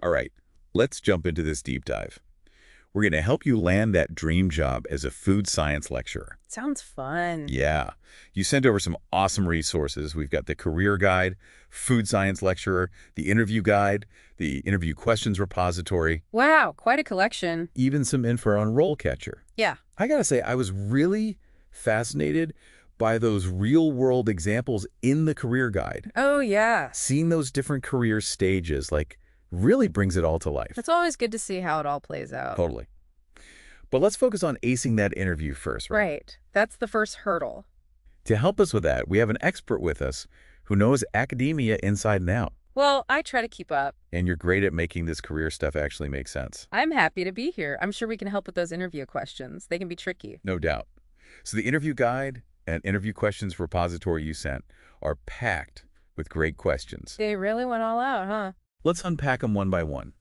All right, let's jump into this deep dive. We're going to help you land that dream job as a food science lecturer. Sounds fun. Yeah. You sent over some awesome resources. We've got the career guide, food science lecturer, the interview guide, the interview questions repository, Wow, quite a collection. even some info on RoleCatcher. Yeah. I gotta say, I was really fascinated by those real-world examples in the career guide. Oh, yeah. Seeing those different career stages, really brings it all to life. It's always good to see how it all plays out. Totally. But let's focus on acing that interview first, right? Right. That's the first hurdle. To help us with that, we have an expert with us who knows academia inside and out. Well, I try to keep up. And you're great at making this career stuff actually make sense. I'm happy to be here. I'm sure we can help with those interview questions. They can be tricky. No doubt. So the interview guide and interview questions repository you sent are packed with great questions. They really went all out, huh? Let's unpack them one by one.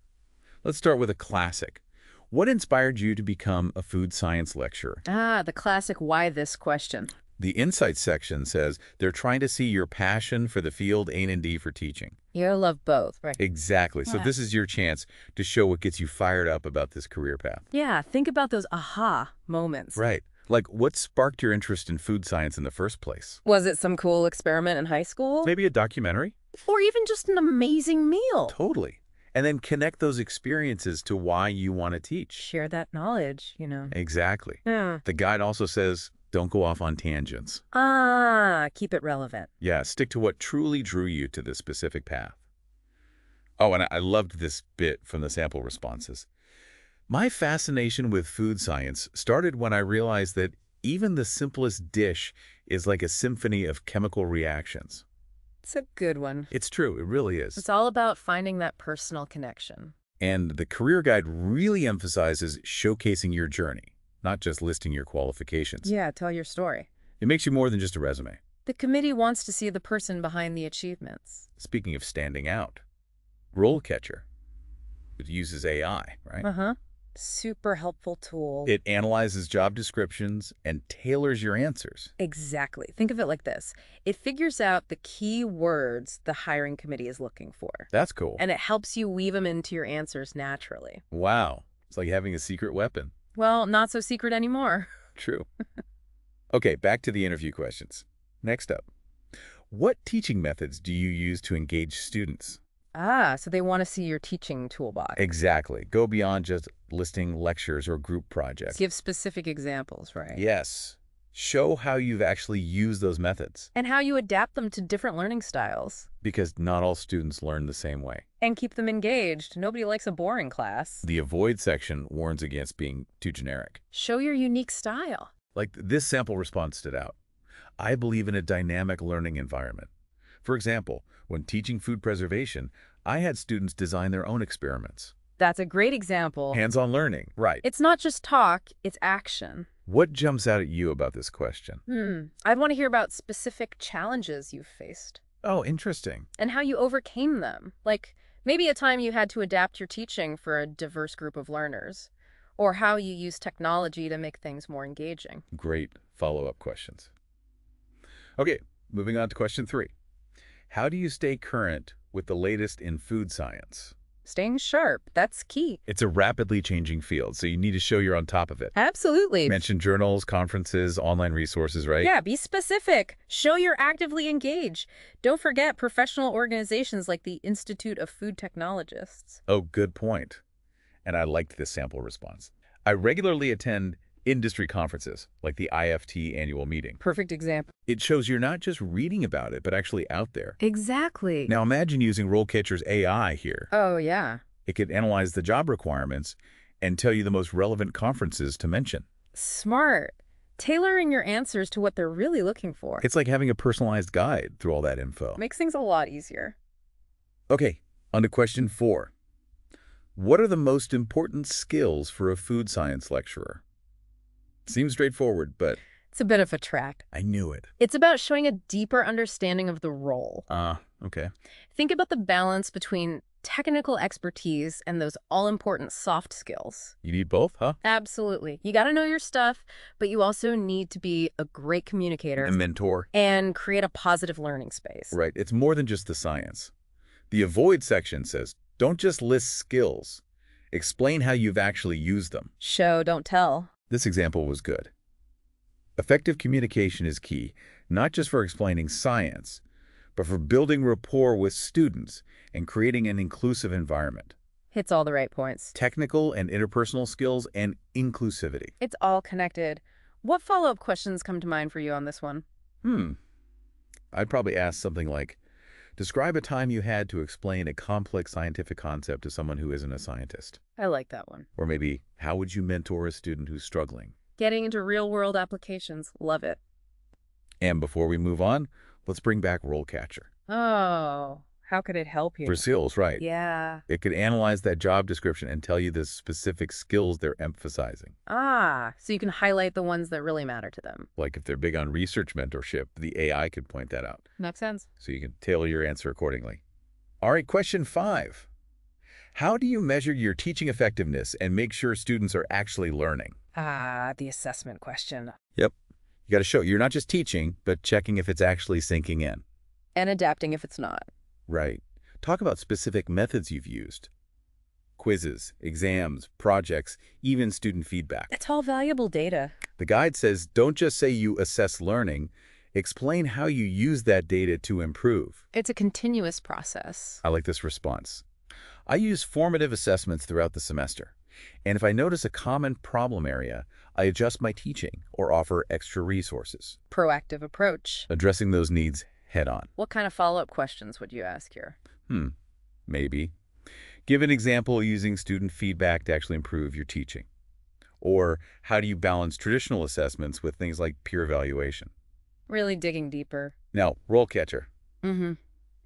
Let's start with a classic. What inspired you to become a food science lecturer? Ah, the classic why this question. The insights section says they're trying to see your passion for the field A&D for teaching. You love both, right? Exactly. So Yeah. this is your chance to show what gets you fired up about this career path. Yeah, think about those aha moments. Right. Like, what sparked your interest in food science in the first place? Was it some cool experiment in high school? Maybe a documentary? Or even just an amazing meal? Totally. And then connect those experiences to why you want to teach. Share that knowledge, Exactly. Yeah. The guide also says, don't go off on tangents. Ah, keep it relevant. Yeah, stick to what truly drew you to this specific path. Oh, and I loved this bit from the sample responses. My fascination with food science started when I realized that even the simplest dish is like a symphony of chemical reactions. It's a good one. It's true, it really is. It's all about finding that personal connection. And the career guide really emphasizes showcasing your journey, not just listing your qualifications. Yeah, tell your story. It makes you more than just a resume. The committee wants to see the person behind the achievements. Speaking of standing out, RoleCatcher. It uses AI, right? Uh-huh. Super helpful tool. It analyzes job descriptions and tailors your answers. Exactly. Think of it like this. It figures out the key words the hiring committee is looking for. That's cool. And it helps you weave them into your answers naturally. Wow. It's like having a secret weapon. Well, not so secret anymore. True. Okay, back to the interview questions. Next up, what teaching methods do you use to engage students? Ah, so they want to see your teaching toolbox. Exactly. Go beyond just listing lectures or group projects. Give specific examples, right? Yes. Show how you've actually used those methods. And how you adapt them to different learning styles. Because not all students learn the same way. And keep them engaged. Nobody likes a boring class. The avoid section warns against being too generic. Show your unique style. Like this sample response stood out. I believe in a dynamic learning environment. For example, when teaching food preservation, I had students design their own experiments. That's a great example. Hands-on learning, right. It's not just talk, it's action. What jumps out at you about this question? I'd want to hear about specific challenges you've faced. Oh, interesting. And how you overcame them. Like, maybe a time you had to adapt your teaching for a diverse group of learners. Or how you use technology to make things more engaging. Great follow-up questions. Okay, moving on to question 3. How do you stay current with the latest in food science? Staying sharp, that's key. It's a rapidly changing field, so you need to show you're on top of it. Absolutely. Mention journals, conferences, online resources, right? Yeah, be specific. Show you're actively engaged. Don't forget professional organizations like the Institute of Food Technologists. Oh, good point. And I liked this sample response. I regularly attend industry conferences, like the IFT annual meeting. Perfect example. It shows you're not just reading about it, but actually out there. Exactly. Now imagine using RoleCatcher's AI here. Oh, yeah. It could analyze the job requirements and tell you the most relevant conferences to mention. Smart. Tailoring your answers to what they're really looking for. It's like having a personalized guide through all that info. Makes things a lot easier. Okay, on to question 4. What are the most important skills for a food science lecturer? Seems straightforward, but It's a bit of a track. I knew it. It's about showing a deeper understanding of the role. Okay. Think about the balance between technical expertise and those all-important soft skills. You need both, huh? Absolutely. You got to know your stuff, but you also need to be a great communicator. A mentor. And create a positive learning space. Right. It's more than just the science. The avoid section says, Don't just list skills. Explain how you've actually used them. Show, don't tell. This example was good. Effective communication is key, not just for explaining science, but for building rapport with students and creating an inclusive environment. Hits all the right points. Technical and interpersonal skills and inclusivity. It's all connected. What follow-up questions come to mind for you on this one? I'd probably ask something like, describe a time you had to explain a complex scientific concept to someone who isn't a scientist. I like that one. Or maybe, how would you mentor a student who's struggling? Getting into real-world applications. Love it. And before we move on, let's bring back RoleCatcher. Oh, how could it help you? For skills, right. Yeah. It could analyze that job description and tell you the specific skills they're emphasizing. So you can highlight the ones that really matter to them. Like if they're big on research mentorship, the AI could point that out. Makes sense. So you can tailor your answer accordingly. All right, question 5. How do you measure your teaching effectiveness and make sure students are actually learning? The assessment question. Yep. You got to show you're not just teaching, but checking if it's actually sinking in. And adapting if it's not. Right. Talk about specific methods you've used. Quizzes, exams, projects, even student feedback. It's all valuable data. The guide says, don't just say you assess learning, explain how you use that data to improve. It's a continuous process. I like this response. I use formative assessments throughout the semester, and if I notice a common problem area, I adjust my teaching or offer extra resources. Proactive approach. Addressing those needs head-on. What kind of follow-up questions would you ask here? Maybe. Give an example using student feedback to actually improve your teaching. Or how do you balance traditional assessments with things like peer evaluation? Really digging deeper. Now, RoleCatcher. Mm-hmm.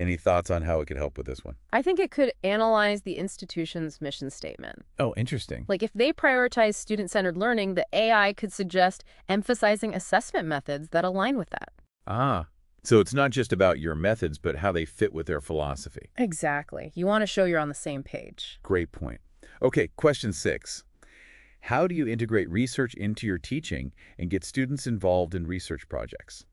Any thoughts on how it could help with this one? I think it could analyze the institution's mission statement. Oh, interesting. Like if they prioritize student-centered learning, the AI could suggest emphasizing assessment methods that align with that. So it's not just about your methods, but how they fit with their philosophy. Exactly. You want to show you're on the same page. Great point. Okay, question 6. How do you integrate research into your teaching and get students involved in research projects?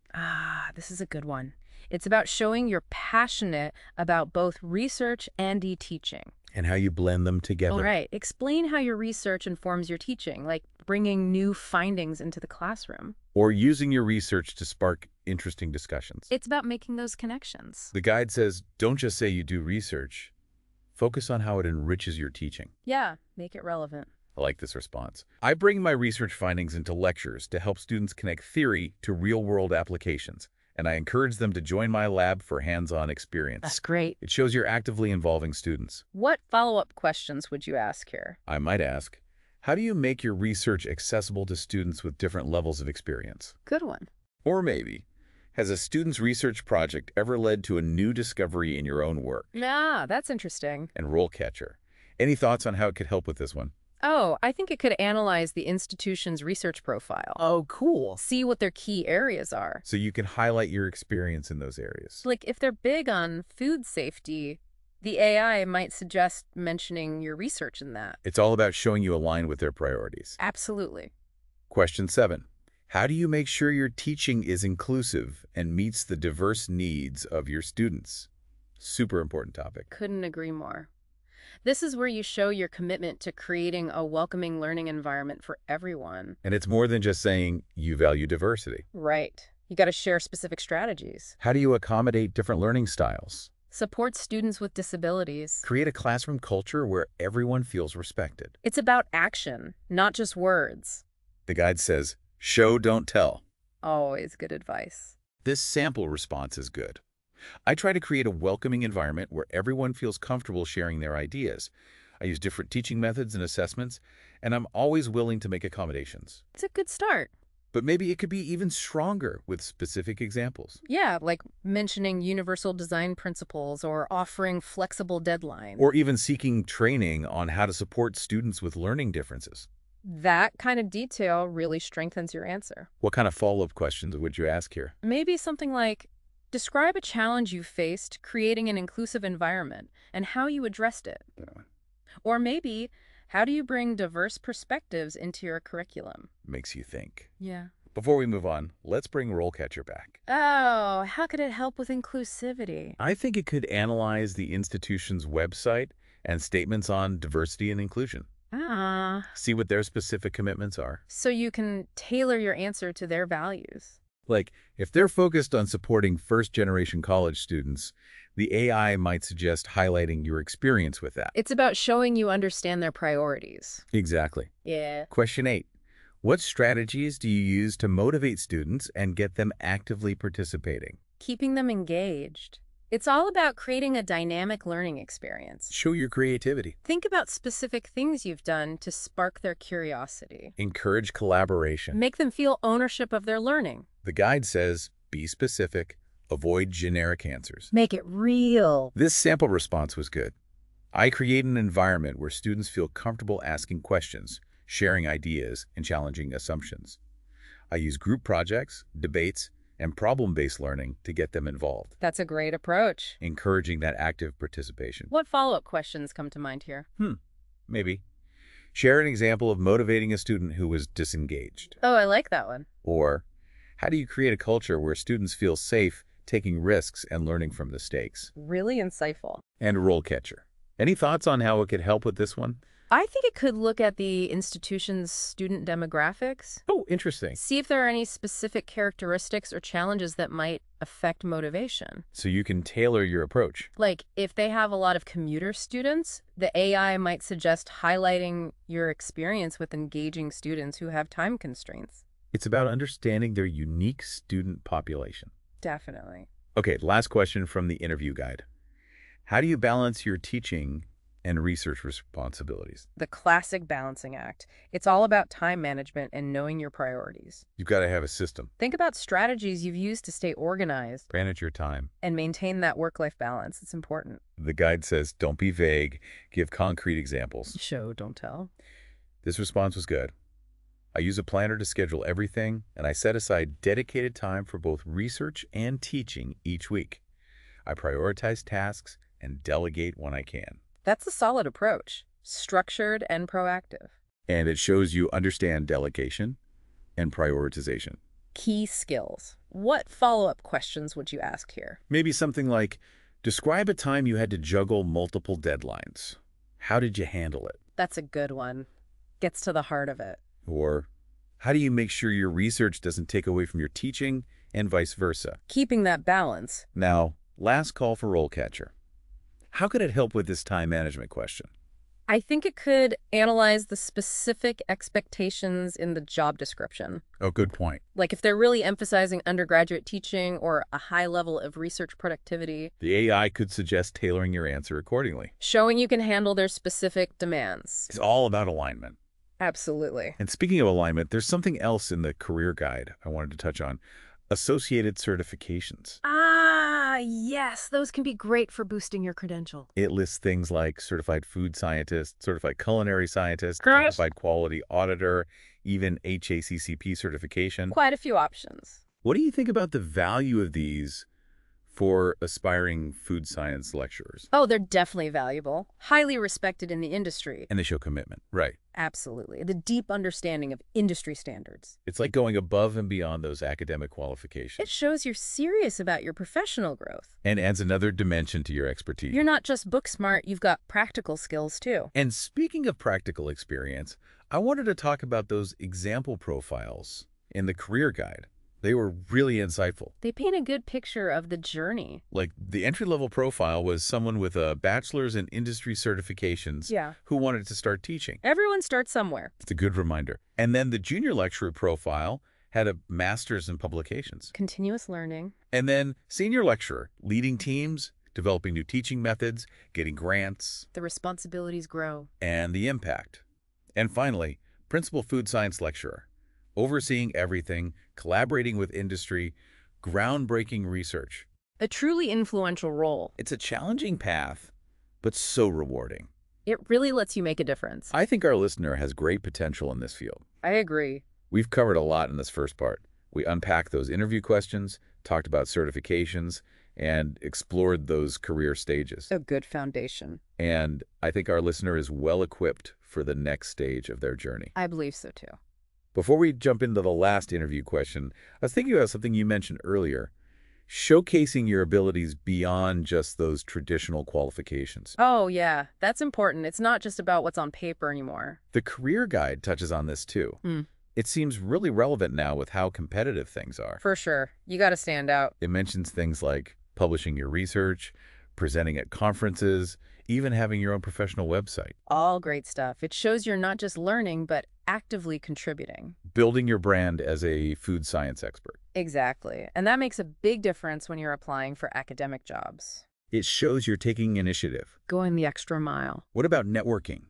This is a good one. It's about showing you're passionate about both research and e-teaching. And how you blend them together. All right. Explain how your research informs your teaching, like bringing new findings into the classroom. Or using your research to spark interesting discussions. It's about making those connections. The guide says, don't just say you do research. Focus on how it enriches your teaching. Yeah, make it relevant. I like this response. I bring my research findings into lectures to help students connect theory to real-world applications, and I encourage them to join my lab for hands-on experience. That's great. It shows you're actively involving students. What follow-up questions would you ask here? I might ask, how do you make your research accessible to students with different levels of experience? Good one. Or maybe, has a student's research project ever led to a new discovery in your own work? Yeah, that's interesting. And RoleCatcher. Any thoughts on how it could help with this one? Oh, I think it could analyze the institution's research profile. Oh, cool. See what their key areas are. So you can highlight your experience in those areas. Like if they're big on food safety, the AI might suggest mentioning your research in that. It's all about showing you align with their priorities. Absolutely. Question 7. How do you make sure your teaching is inclusive and meets the diverse needs of your students? Super important topic. Couldn't agree more. This is where you show your commitment to creating a welcoming learning environment for everyone. And it's more than just saying you value diversity. Right. You got to share specific strategies. How do you accommodate different learning styles? Support students with disabilities. Create a classroom culture where everyone feels respected. It's about action, not just words. The guide says, show, don't tell. Always good advice. This sample response is good. I try to create a welcoming environment where everyone feels comfortable sharing their ideas. I use different teaching methods and assessments, and I'm always willing to make accommodations. It's a good start. But maybe it could be even stronger with specific examples. Yeah, like mentioning universal design principles or offering flexible deadlines. Or even seeking training on how to support students with learning differences. That kind of detail really strengthens your answer. What kind of follow-up questions would you ask here? Maybe something like, describe a challenge you faced creating an inclusive environment and how you addressed it. Or maybe, how do you bring diverse perspectives into your curriculum? Makes you think. Yeah. Before we move on, let's bring RoleCatcher back. Oh, how could it help with inclusivity? I think it could analyze the institution's website and statements on diversity and inclusion. Ah, See what their specific commitments are. so you can tailor your answer to their values. Like, if they're focused on supporting first-generation college students, the AI might suggest highlighting your experience with that. It's about showing you understand their priorities. Exactly. Yeah. Question 8. What strategies do you use to motivate students and get them actively participating? Keeping them engaged. It's all about creating a dynamic learning experience. Show your creativity. Think about specific things you've done to spark their curiosity. Encourage collaboration. Make them feel ownership of their learning. The guide says, be specific, avoid generic answers. Make it real. This sample response was good. I create an environment where students feel comfortable asking questions, sharing ideas, and challenging assumptions. I use group projects, debates, and problem-based learning to get them involved, That's a great approach. encouraging that active participation. What follow-up questions come to mind here? Maybe. Share an example of motivating a student who was disengaged. Oh, I like that one. Or, how do you create a culture where students feel safe taking risks and learning from mistakes? Really insightful. And RoleCatcher. Any thoughts on how it could help with this one? I think it could look at the institution's student demographics. Oh, interesting. See if there are any specific characteristics or challenges that might affect motivation. So you can tailor your approach. Like, if they have a lot of commuter students, the AI might suggest highlighting your experience with engaging students who have time constraints. It's about understanding their unique student population. Definitely. Okay, last question from the interview guide. How do you balance your teaching and research responsibilities? The classic balancing act. It's all about time management and knowing your priorities. You've got to have a system. Think about strategies you've used to stay organized Manage your time. and maintain that work-life balance. It's important. The guide says, don't be vague, give concrete examples. Show, don't tell. This response was good. I use a planner to schedule everything, and I set aside dedicated time for both research and teaching each week. I prioritize tasks and delegate when I can. That's a solid approach. Structured and proactive. And it shows you understand delegation and prioritization. Key skills. What follow-up questions would you ask here? Maybe something like, describe a time you had to juggle multiple deadlines. How did you handle it? That's a good one. Gets to the heart of it. Or, how do you make sure your research doesn't take away from your teaching and vice versa? Keeping that balance. Now, last call for RoleCatcher. How could it help with this time management question? I think it could analyze the specific expectations in the job description. Oh, good point. Like if they're really emphasizing undergraduate teaching or a high level of research productivity, The AI could suggest tailoring your answer accordingly. showing you can handle their specific demands. It's all about alignment. Absolutely. And speaking of alignment, there's something else in the career guide I wanted to touch on. Associated certifications. Ah, yes, those can be great for boosting your credential. It lists things like certified food scientist, certified culinary scientist, Correct. certified quality auditor, even HACCP certification. Quite a few options. What do you think about the value of these for aspiring food science lecturers? Oh, they're definitely valuable. Highly respected in the industry. And they show commitment. Right. Absolutely. The deep understanding of industry standards. It's like going above and beyond those academic It qualifications. shows you're serious about your professional growth. And adds another dimension to your expertise. You're not just book smart, you've got practical skills too. And speaking of practical experience, I wanted to talk about those example profiles in the career guide. They were really insightful. They paint a good picture of the journey. Like, the entry-level profile was someone with a bachelor's in industry certifications Yeah. who wanted to start teaching. Everyone starts somewhere. It's a good reminder. And then the junior lecturer profile had a master's in publications. Continuous learning. And then senior lecturer, leading teams, developing new teaching methods, getting grants, The responsibilities grow. and the impact. And finally, principal food science lecturer, overseeing everything, collaborating with industry, groundbreaking research. A truly influential role. It's a challenging path, but so rewarding. It really lets you make a difference. I think our listener has great potential in this field. I agree. We've covered a lot in this first part. We unpacked those interview questions, talked about certifications, and explored those career stages. A good foundation. And I think our listener is well equipped for the next stage of their journey. I believe so too. Before we jump into the last interview question, I was thinking about something you mentioned earlier. showcasing your abilities beyond just those traditional qualifications. Oh, yeah, that's important. It's not just about what's on paper anymore. The career guide touches on this too. Hmm. It seems really relevant now with how competitive things are. For sure. You got to stand out. It mentions things like publishing your research, presenting at conferences, even having your own professional website. All great stuff. It shows you're not just learning, but actively contributing. Building your brand as a food science expert. Exactly. And that makes a big difference when you're applying for academic jobs. It shows you're taking initiative. Going the extra mile. What about networking?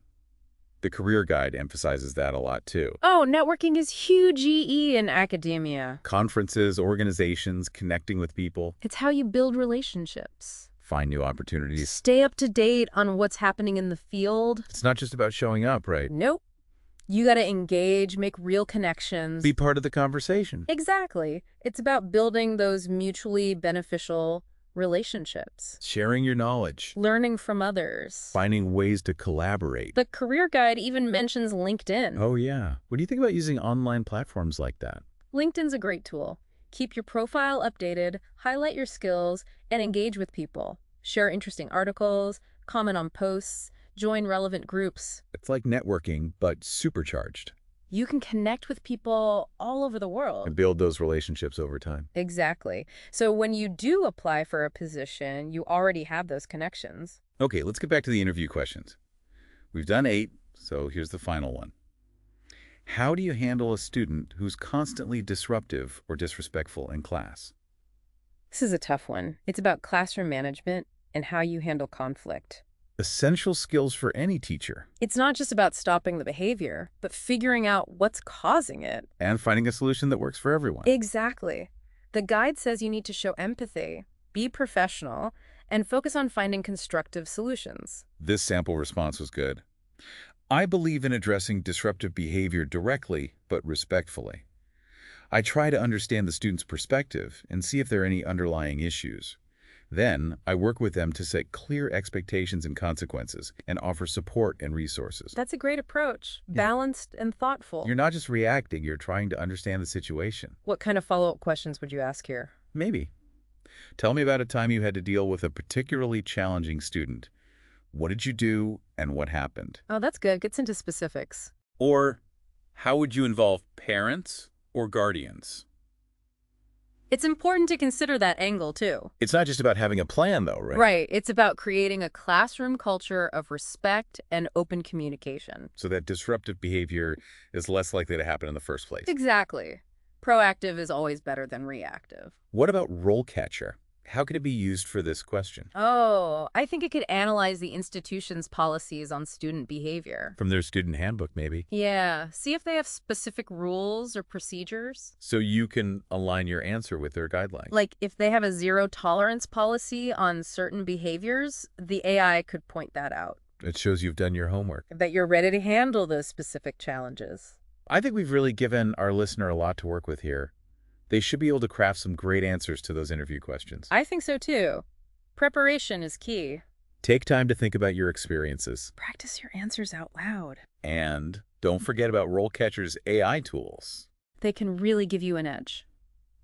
The career guide emphasizes that a lot too. Oh, networking is huge in academia. Conferences, organizations, connecting with people, It's how you build relationships. find new opportunities. Stay up to date on what's happening in the field. It's not just about showing up, right? Nope. You got to engage, make real connections. Be part of the conversation. Exactly. It's about building those mutually beneficial relationships. Sharing your knowledge. Learning from others. Finding ways to collaborate. The career guide even mentions LinkedIn. Oh, yeah. What do you think about using online platforms like that? LinkedIn's a great tool. Keep your profile updated, highlight your skills, and engage with people. Share interesting articles, comment on posts, join relevant groups. It's like networking, but supercharged. You can connect with people all over the And world. build those relationships over time. Exactly. So when you do apply for a position, you already have those connections. Okay, let's get back to the interview questions. We've done 8, so here's the final one. How do you handle a student who's constantly disruptive or disrespectful in class? This is a tough one. It's about classroom management and how you handle conflict. Essential skills for any teacher. It's not just about stopping the behavior, but figuring out what's causing it. And finding a solution that works for everyone. Exactly. The guide says you need to show empathy, be professional, and focus on finding constructive solutions. This sample response was good. I believe in addressing disruptive behavior directly, but respectfully. I try to understand the student's perspective and see if there are any underlying issues. Then, I work with them to set clear expectations and consequences and offer support and resources. That's a great approach, balanced and thoughtful. You're not just reacting, you're trying to understand the situation. What kind of follow-up questions would you ask here? Maybe. Tell me about a time you had to deal with a particularly challenging student. What did you do and what happened? Oh, that's good. Gets into specifics. Or, how would you involve parents or guardians? It's important to consider that angle, too. It's not just about having a plan, though, right? Right. It's about creating a classroom culture of respect and open communication. So that disruptive behavior is less likely to happen in the first place. Exactly. Proactive is always better than reactive. What about RoleCatcher? How could it be used for this question? Oh, I think it could analyze the institution's policies on student behavior. From their student handbook, maybe. Yeah, see if they have specific rules or procedures. So you can align your answer with their guidelines. Like if they have a zero tolerance policy on certain behaviors, the AI could point that out. It shows you've done your homework. That you're ready to handle those specific challenges. I think we've really given our listener a lot to work with here. They should be able to craft some great answers to those interview questions. I think so too. Preparation is key. Take time to think about your experiences. Practice your answers out loud. And don't forget about RoleCatcher's AI tools. They can really give you an edge.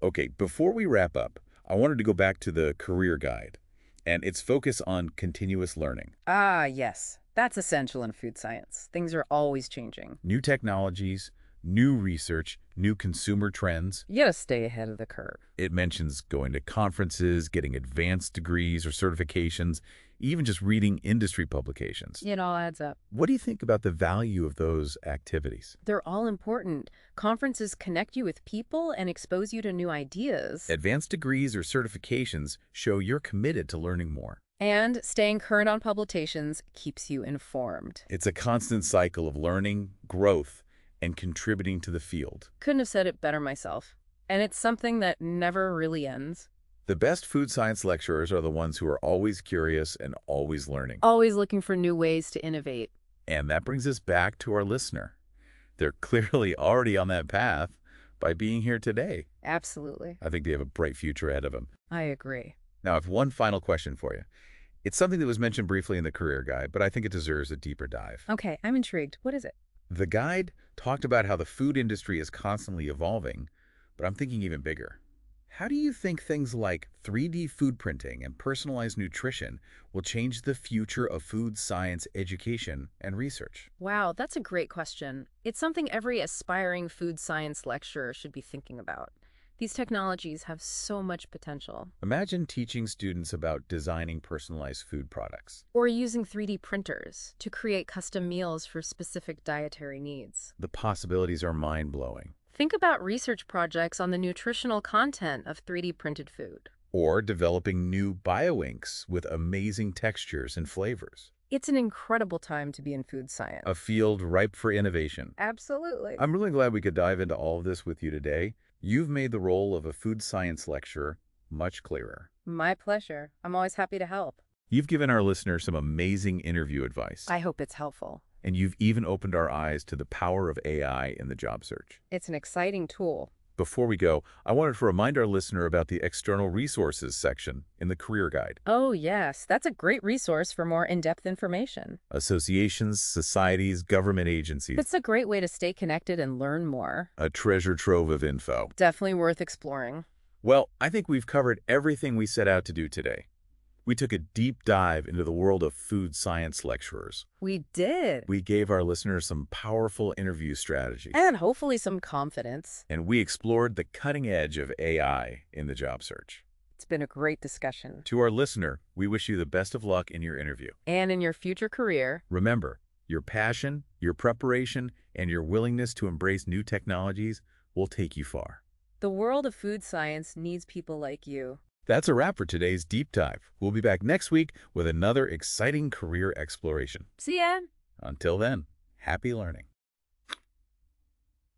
Okay, before we wrap up, I wanted to go back to the career guide and its focus on continuous learning. Ah, yes. That's essential in food science. Things are always changing. New technologies, new research, new consumer trends. You gotta stay ahead of the curve. It mentions going to conferences, getting advanced degrees or certifications, even just reading industry publications. It all adds up. What do you think about the value of those activities? They're all important. Conferences connect you with people and expose you to new ideas. Advanced degrees or certifications show you're committed to learning more. And staying current on publications keeps you informed. It's a constant cycle of learning, growth, and contributing to the field. Couldn't have said it better myself. And it's something that never really ends. The best food science lecturers are the ones who are always curious and always learning. Always looking for new ways to innovate. And that brings us back to our listener. They're clearly already on that path by being here today. Absolutely. I think they have a bright future ahead of them. I agree. Now, I have one final question for you. It's something that was mentioned briefly in the career guide, but I think it deserves a deeper dive. Okay, I'm intrigued. What is it? The guide talked about how the food industry is constantly evolving, but I'm thinking even bigger. How do you think things like 3D food printing and personalized nutrition will change the future of food science education and research? Wow, that's a great question. It's something every aspiring food science lecturer should be thinking about. These technologies have so much potential. Imagine teaching students about designing personalized food products. Or using 3D printers to create custom meals for specific dietary needs. The possibilities are mind-blowing. Think about research projects on the nutritional content of 3D printed food. Or developing new bioinks with amazing textures and flavors. It's an incredible time to be in food science. A field ripe for innovation. Absolutely. I'm really glad we could dive into all of this with you today. You've made the role of a food science lecturer much clearer. My pleasure. I'm always happy to help. You've given our listeners some amazing interview advice. I hope it's helpful. And you've even opened our eyes to the power of AI in the job search. It's an exciting tool. Before we go, I wanted to remind our listener about the external resources section in the career guide. Oh, yes. That's a great resource for more in-depth information. Associations, societies, government agencies. It's a great way to stay connected and learn more. A treasure trove of info. Definitely worth exploring. Well, I think we've covered everything we set out to do today. We took a deep dive into the world of food science lecturers. We did. We gave our listeners some powerful interview strategies. And hopefully some confidence. And we explored the cutting edge of AI in the job search. It's been a great discussion. To our listener, we wish you the best of luck in your interview. And in your future career. Remember, your passion, your preparation, and your willingness to embrace new technologies will take you far. The world of food science needs people like you. That's a wrap for today's deep dive. We'll be back next week with another exciting career exploration. See ya! Until then, happy learning.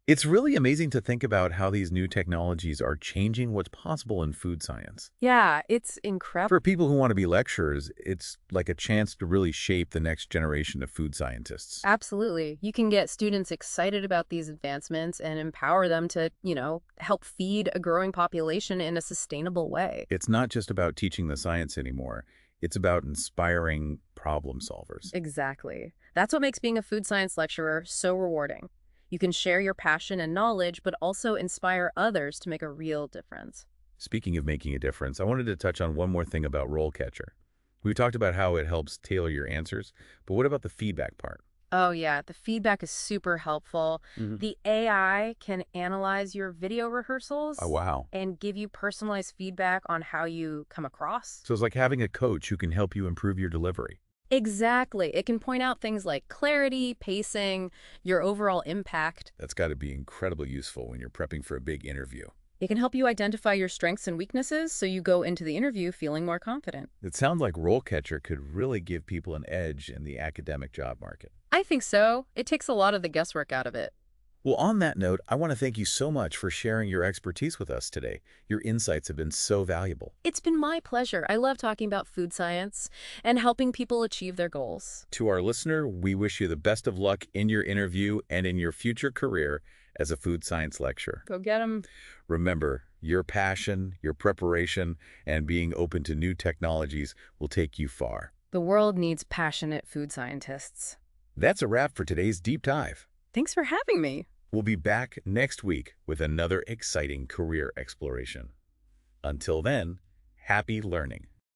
It's really amazing to think about how these new technologies are changing what's possible in food science. Yeah, it's incredible. For people who want to be lecturers, it's like a chance to really shape the next generation of food scientists. Absolutely. You can get students excited about these advancements and empower them to, help feed a growing population in a sustainable way. It's not just about teaching the science anymore. It's about inspiring problem solvers. Exactly. That's what makes being a food science lecturer so rewarding. You can share your passion and knowledge, but also inspire others to make a real difference. Speaking of making a difference, I wanted to touch on one more thing about RoleCatcher. We talked about how it helps tailor your answers, but what about the feedback part? Oh, yeah. The feedback is super helpful. The AI can analyze your video rehearsals. Oh, wow. And give you personalized feedback on how you come across. So it's like having a coach who can help you improve your delivery. Exactly. It can point out things like clarity, pacing, your overall impact. That's got to be incredibly useful when you're prepping for a big interview. It can help you identify your strengths and weaknesses so you go into the interview feeling more confident. It sounds like RoleCatcher could really give people an edge in the academic job market. I think so. It takes a lot of the guesswork out of it. Well, on that note, I want to thank you so much for sharing your expertise with us today. Your insights have been so valuable. It's been my pleasure. I love talking about food science and helping people achieve their goals. To our listener, we wish you the best of luck in your interview and in your future career as a food science lecturer. Go get 'em. Remember, your passion, your preparation, and being open to new technologies will take you far. The world needs passionate food scientists. That's a wrap for today's deep dive. Thanks for having me. We'll be back next week with another exciting career exploration. Until then, happy learning.